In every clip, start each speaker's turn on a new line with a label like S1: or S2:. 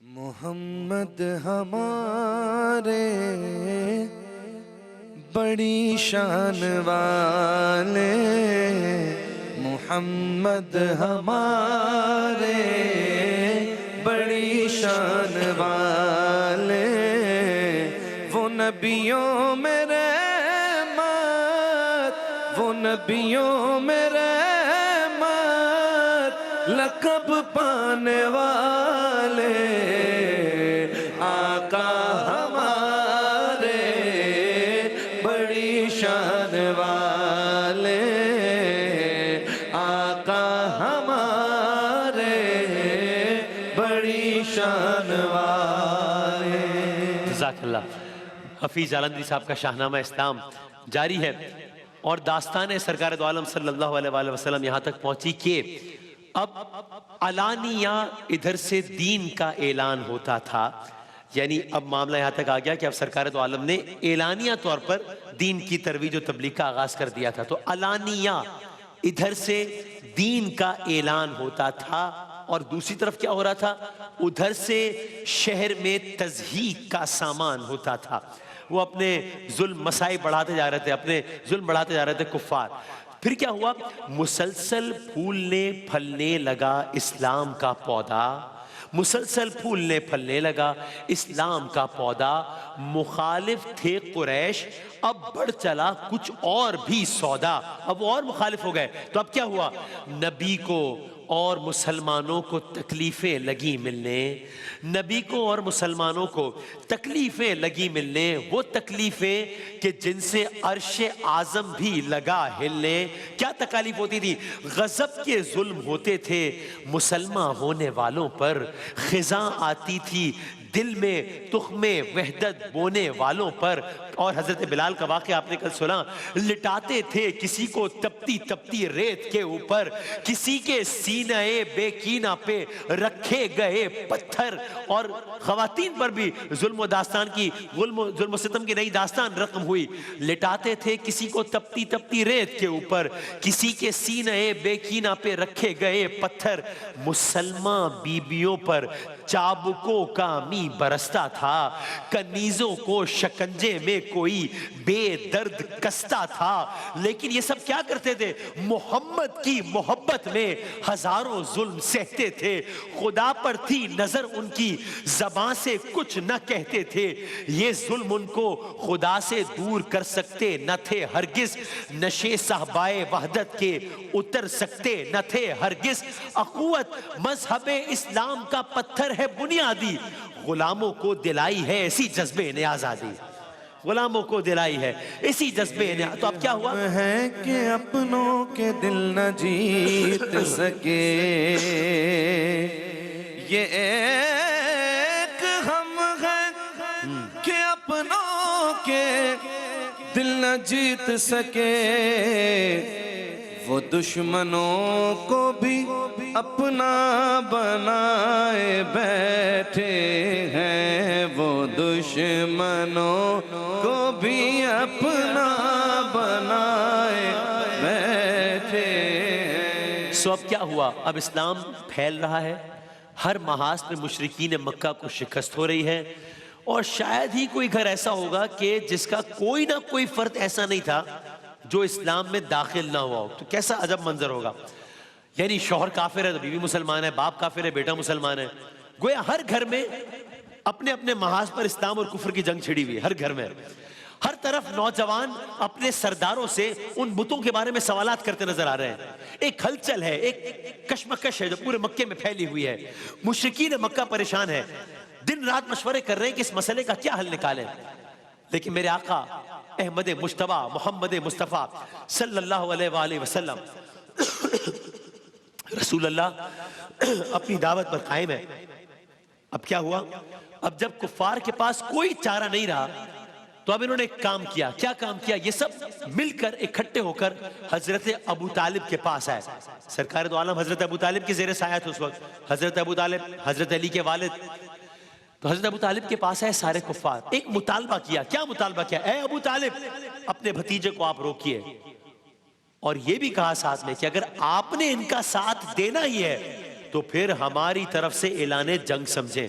S1: मोहम्मद हमारे बड़ी शान वाले, मोहम्मद हमारे बड़ी शान वाले, वो नबियों में रहमत, वो नबियों में रहमत, लक़ब पाने वाले आका हमारे बड़ी शान वाले, आका हमारे बड़ी शान वाले।
S2: जज़ाकल्लाह। हफीज़ जालंधरी साहब का शाहनामा इस्लाम जारी है और दास्तान सरकार दो आलम सल्लल्लाहु अलैहि वसल्लम यहाँ तक पहुँची कि अब अलानिया इधर से दीन का ऐलान होता था। यानी अब मामला यहाँ तक आ गया कि अब सरकार दो आलम ने ऐलानिया तौर पर दीन की तरवीज और तबलीग का आगाज कर दिया था। तो अलानिया इधर से दीन का ऐलान होता था और दूसरी तरफ क्या हो रहा था, उधर से शहर में तज़हीक का सामान होता था। वो अपने जुल्म मसाई बढ़ाते जा रहे थे, अपने जुल्म बढ़ाते जा रहे थे कुफ्फार। फिर क्या हुआ, मुसलसल फूलने फलने लगा इस्लाम का पौधा, मुसलसल फूलने फलने लगा इस्लाम का पौधा। मुखालिफ थे कुरैश, अब बढ़ चला कुछ और भी सौदा, अब और मुखालिफ हो गए। तो अब क्या हुआ, नबी को और मुसलमानों को तकलीफें लगी मिलने, नबी को और मुसलमानों को तकलीफें लगी मिलने, वो तकलीफें कि जिनसे अर्शे आज़म भी लगा हिलने। क्या तकालीफ होती थी, गज़ब के जुल्म होते थे मुसलमान होने वालों पर, खिज़ा आती थी दिल में तुख्मे वहदत बोने वालों पर। और हजरत बिलाल का वाक़या आपने कल सुना, लिटाते थे किसी को तपती तपती रेत के ऊपर, किसी के सीने बेकीना पे रखे गए पत्थर। और ख़वातीन पर भी जुल्म दास्तान की, जुल्म सितम की नई दास्तान रकम हुई। लिटाते थे किसी को तपती तपती रेत के ऊपर, किसी के सीने बेकीना पे रखे गए पत्थर। मुसलमान बीबियों पर चाबुकों का मी बरसता था, कनीजों को शिकंजे में कोई बेदर्द कसता था। लेकिन ये सब क्या करते थे, मोहम्मद की मोहब्बत में हजारों जुल्म सहते थे। खुदा पर थी नजर उनकी, ज़बान से कुछ न कहते थे। ये जुल्म उनको खुदा से दूर कर सकते न थे हरगिज, नशे साहबाए वहदत के उतर सकते न थे हरगिज। अक़ुवत मज़हबे इस्लाम का पत्थर है बुनियादी, गुलामों को दिलाई है इसी जज्बे ने आजादी, गुलामों को दिलाई है इसी जज्बे ने। तो अब क्या हुआ
S1: है कि अपनों के दिल न जीत सके, ये एक हम है कि अपनों के दिल न जीत सके, वो दुश्मनों को भी अपना बनाए बैठे हैं, वो दुश्मनों को भी अपना बनाए बैठे हैं।
S2: सो अब क्या हुआ, अब इस्लाम फैल रहा है, हर महाज में मुशरिकीन मक्का को शिकस्त हो रही है। और शायद ही कोई घर ऐसा होगा कि जिसका कोई ना कोई फर्द ऐसा नहीं था जो इस्लाम में दाखिल ना हुआ हो। तो कैसा अजब मंजर होगा, यानी शौहर काफिर है तो बीवी मुसलमान है, बाप काफिर है बेटा मुसलमान है। गोया हर घर में अपने अपने महाज पर इस्लाम और कुफ्र की जंग छिड़ी हुई है, हर घर में। हर तरफ नौजवान अपने सरदारों से उन बुतों के बारे में सवालात करते नजर आ रहे हैं। एक हलचल है, एक कशमकश है जो पूरे मक्के में फैली हुई है। मुशरिकीन मक्का परेशान है, दिन रात मशवरे कर रहे हैं कि इस मसले का क्या हल निकालें। लेकिन मेरे आका अहमद मुश्तबा मोहम्मद मुस्तफ़ा सल्लल्लाहु अलैहि वसल्लम रसूल अल्लाह अपनी दावत पर कायम है। अब क्या हुआ, अब जब कुफ्फार के पास कोई चारा नहीं रहा तो अब इन्होंने एक काम किया। क्या काम किया, ये सब मिलकर इकट्ठे होकर हजरत अबू तालिब के पास आए। सरकार दो आलम हजरत अबू तालिब के ज़ेरे साया थे उस वक्त, हजरत अबू तालिब हजरत अली के वालिद। तो हजरत अबू तालिब के पास आए सारे कुफ्फार, एक मुतालबा किया। क्या मुतालबा किया, ए अबू तालिब अपने भतीजे को आप रोकिए, और ये भी कहा साथ में कि अगर आपने इनका साथ देना ही है तो फिर हमारी तरफ से ऐलान जंग समझें।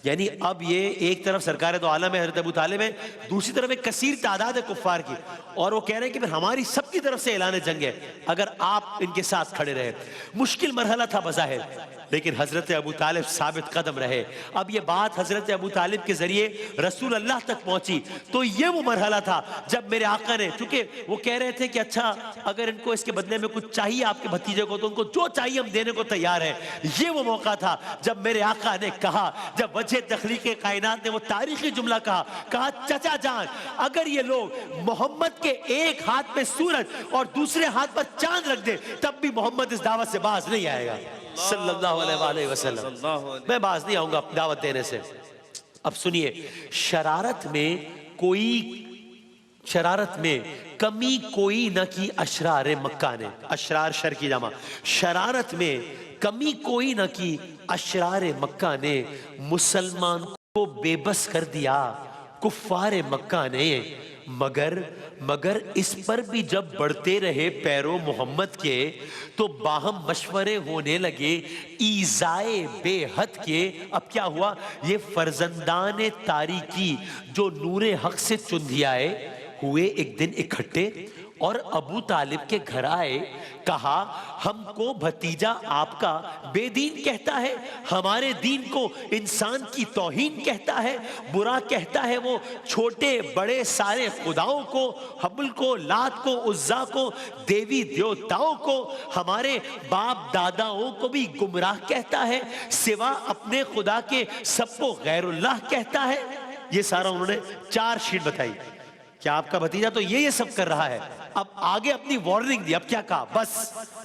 S2: यानी अब ये एक तरफ सरकार तो आलम है, हज़रत अबू तालिब है, दूसरी तरफ एक कसीर तादाद है कुफ्फार की, और वो कह रहे हैं कि फिर हमारी सबकी तरफ से ऐलान जंग है अगर आप इनके साथ खड़े रहे। मुश्किल मरहला था बज़ाहिर, लेकिन हज़रत अबू तालिब साबित कदम रहे। अब ये बात हज़रत अबू तालिब के जरिए रसूल अल्लाह तक पहुंची, तो ये वो मरहला था जब मेरे आका ने, चूंकि वो कह रहे थे कि अच्छा अगर इनको इसके बदले में कुछ चाहिए आपके भतीजे को तो उनको जो चाहिए हम देने को तैयार हैं। ये वो मौका था जब मेरे आका ने कहा, जब वजह तख्लीक कायनात ने वो तारीखी जुमला कहा चचा जान, अगर ये लोग मोहम्मद के एक हाथ में सूरज और दूसरे हाथ पर चांद रख दे तब भी मोहम्मद इस दावत से बाज नहीं आएगा सल्लल्लाहु अलैहि वसल्लम। मैं बाज नहीं आऊंगा दावत देने से। अब सुनिए, शरारत में कमी कोई न की अशरार मक्का ने, अशरार शर की जमा, शरारत में कमी कोई न की अशरार मक्का ने मुसलमान को बेबस कर दिया कुफ्फार मक्का ने। मगर इस पर भी जब बढ़ते रहे पैरों मोहम्मद के तो बाहम मशवरे होने लगे ईज़ाए बेहद के। अब क्या हुआ, ये फर्जंदान तारीकी जो नूरे हक से चुंधियाए हुए एक दिन इकट्ठे और अबू तालिब के घर आए। कहा हमको भतीजा आपका बेदीन कहता है, हमारे दीन को इंसान की तौहीन कहता है, बुरा कहता है वो छोटे बड़े सारे खुदाओं को, हबल को, लात को, उज्जा को, देवी देवताओं को, हमारे बाप दादाओं को भी गुमराह कहता है, सिवा अपने खुदा के सबको गैरुल्लाह कहता है। ये सारा उन्होंने 4 शीट बताई। क्या आपका भतीजा तो ये सब कर रहा है। अब आगे अपनी वार्निंग दी। अब क्या कहा,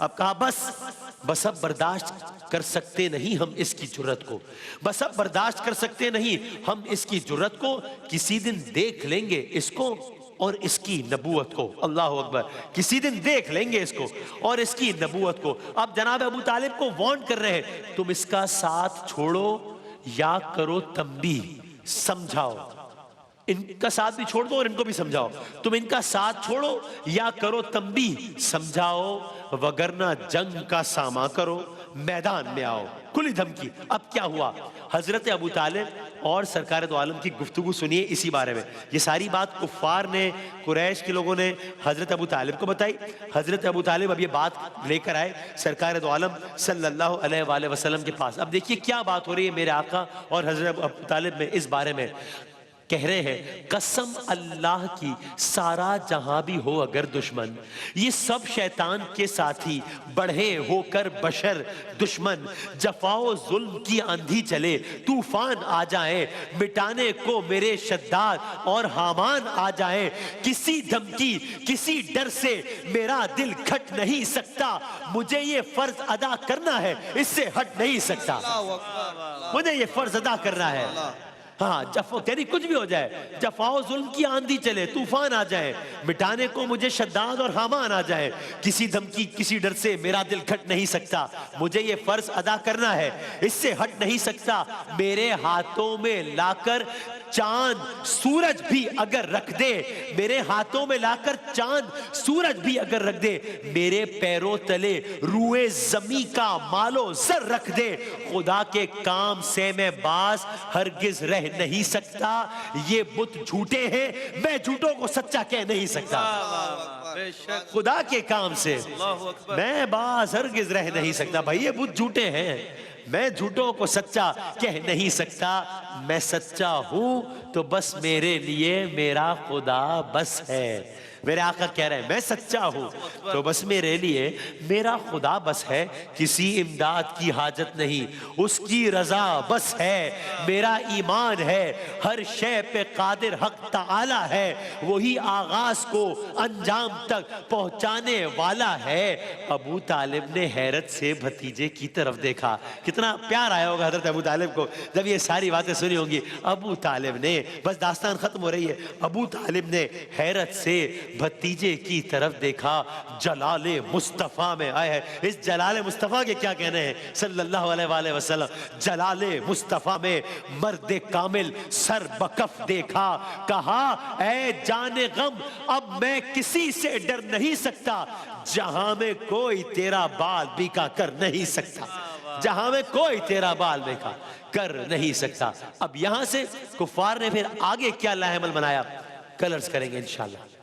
S2: अब कहा बस अब बर्दाश्त कर सकते नहीं हम इसकी जुर्रत को, बस अब बर्दाश्त कर सकते नहीं हम इसकी जुर्रत को, किसी दिन देख लेंगे इसको और इसकी नबूवत को। अल्लाह अकबर, किसी दिन देख लेंगे इसको और इसकी नबूवत को। अब जनाब अबू तालिब को वार्न कर रहे हैं, तुम इसका साथ छोड़ो या करो तंबीह, समझाओ, इनका साथ भी छोड़ दो और इनको भी समझाओ। तुम इनका साथ छोड़ो या करो तंबीह, समझाओ, वगरना जंग का सामा करो, मैदान में आओ। खुली धमकी। अब क्या हुआ, हजरत अबू तालिब और सरकार दो आलम की गुफ्तगू सुनिए इसी बारे में। ये सारी बात कुफ्फार ने, कुरैश के लोगों ने हजरत अबू तालिब को बताई। हजरत अबू तालिब अब ये बात लेकर आए सरकार दो आलम सल्लल्लाहु अलैहि वसल्लम के पास। अब देखिए क्या बात हो रही है मेरे आका और हजरत अबू तालिब में इस बारे में। कह रहे हैं कसम अल्लाह की सारा जहां भी हो अगर दुश्मन, ये सब शैतान के साथी बढ़े होकर बशर दुश्मन, जफाओ जुल्म की आंधी चले तूफान आ जाए, मिटाने को मेरे शद्दाद और हामान आ जाए, किसी धमकी किसी डर से मेरा दिल खट नहीं सकता, मुझे ये फर्ज अदा करना है इससे हट नहीं सकता, मुझे ये फर्ज अदा करना है। हाँ, तेरी कुछ भी हो जाए, जफाओ जुल्म की आंधी चले तूफान आ जाए, मिटाने को मुझे शद्दाद और हामान आ जाए, किसी धमकी किसी डर से मेरा दिल खट नहीं सकता, मुझे ये फर्ज अदा करना है इससे हट नहीं सकता। मेरे हाथों में लाकर चांद सूरज भी अगर रख दे, मेरे हाथों में लाकर चांद सूरज भी अगर रख दे, मेरे पैरों तले रूए जमी का मालो सर रख दे, खुदा के काम से मैं बाज हरगिज रह नहीं सकता। ये बुत झूठे हैं, मैं झूठों को सच्चा कह नहीं सकता। खुदा के काम से मैं बाज हरगिज रह नहीं सकता। भाई ये बुत झूठे हैं, मैं झूठों को सच्चा कह नहीं सकता। मैं सच्चा हूं तो बस मेरे लिए मेरा खुदा बस है। मेरे आका कह रहे हैं मैं सच्चा हूं तो बस मेरे लिए मेरा खुदा बस है, किसी इमदाद की हाजत नहीं, उसकी रजा बस है। मेरा ईमान है हर शय पे कादिर हक ताला है, वही आगाज को अंजाम तक पहुंचाने वाला है। अबू तालिब ने हैरत से भतीजे की तरफ देखा। कितना प्यार आया होगा हजरत अबू तालिब को जब ये सारी बातें सुनी होंगी। अबू तालिब ने, बस दास्तान खत्म हो रही है, अबू तालिब ने हैरत से भतीजे की तरफ देखा। जलाले मुस्तफ़ा में आए हैं। इस जलाले मुस्तफ़ा के क्या कहने हैं सल्लल्लाहु अलैहि वसल्लम। जलाले मुस्तफ़ा में मर्द कामिल सर बकफ देखा, कहा ऐ जाने गम अब मैं किसी से डर नहीं सकता, जहां में कोई तेरा बाल बीका कर नहीं सकता। जहां में कोई तेरा बाल देखा कर नहीं सकता। अब यहां से कुफार ने फिर आगे क्या लाहेमल बनाया, कलर्स करेंगे इंशाल्लाह।